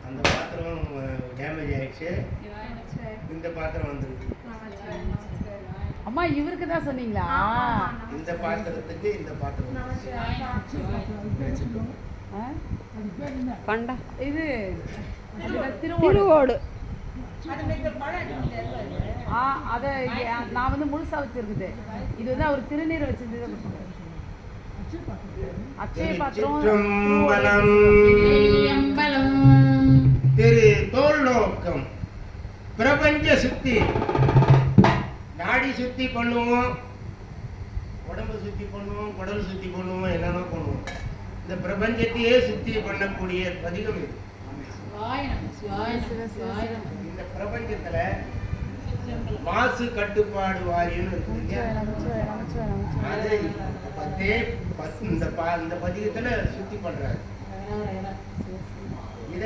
அந்த பாத்திரம் டேமேஜ் ஆயிடுச்சு. இந்த பாத்திரம் வந்துருக்கு. அம்மா இவருக்கு தான் சொன்னீங்களா? இந்த பாத்திரத்துக்கு இந்த பாத்திரம் பண்டா இது திருவோடு. அதை நான் வந்து முழுசா வச்சிருக்குது. இது வந்து அவர் திருநீரை வச்சிருந்தது. அச்சய பாத்திரம் திரு தோல் நோக்கம் பிரபஞ்ச சுத்தி. நாடி சுத்தி பண்ணுவோம், உடம்பு சுத்தி பண்ணுவோம், குடல் சுத்தி பண்ணுவோம், என்னென்ன பண்ணுவோம். இந்த பிரபஞ்சத்தையே சுத்தி பண்ணக்கூடிய பதிகம் இது. இந்த பிரபஞ்சத்துல மாசு கட்டுப்பாடு வாரியம் இருக்கு. இந்த பதிகத்துல சுத்தி பண்றாரு. இத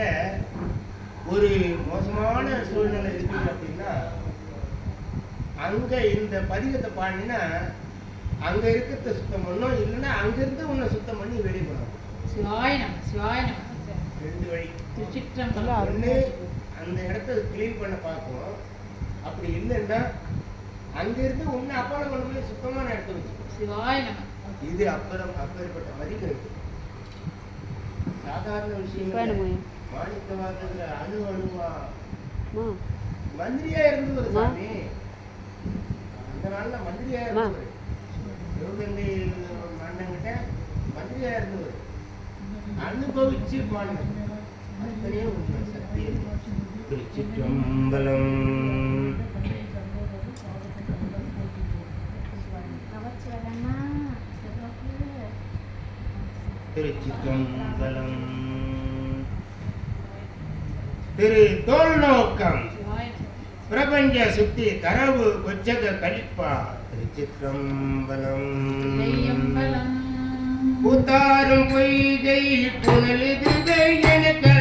ஒரு மோசமான சூழ்நிலை இருக்கு அப்படின்னா, அங்க இந்த பதிகத்தை பாடினா அங்க இருக்கிறத சுத்தம் பண்ணும், இல்லைன்னா அங்க இருந்து உன்னை சுத்தம் பண்ணி வெளியே போகணும். ரெண்டு வழி. ஒண்ணு அந்த இடத்த கிளீன் பண்ண பார்க்கும், அப்படி இல்லைன்னா அங்க இருந்து உன்னை அப்பால கொண்டு போய் சுத்தமான இடத்த வச்சு. இது அப்பேற்பட்ட மதிப்பு இருக்கு. சாதாரண விஷயம். மாணிக்க வாசத்துல அணுவா மந்திரியா இருந்தவர் சாமி. அந்த நாள்ல மந்திரியா இருந்தவர். சிவகங்கை மன்னங்கிட்ட மந்திரியா இருந்தவர். அனுபவிச்சு பாடுங்க. அத்தனையே உண்மை சத்தியம். திருச்சிற்றம்பலம். திருச்சிற்றம்பலம். திரு தோல் நோக்கம் பிரபஞ்ச சுத்தி தரவு கொச்சக கழிப்பா. திருச்சிற்றம்பலம். கூத்தாரும் பொய்கை புனலிது எனக்கு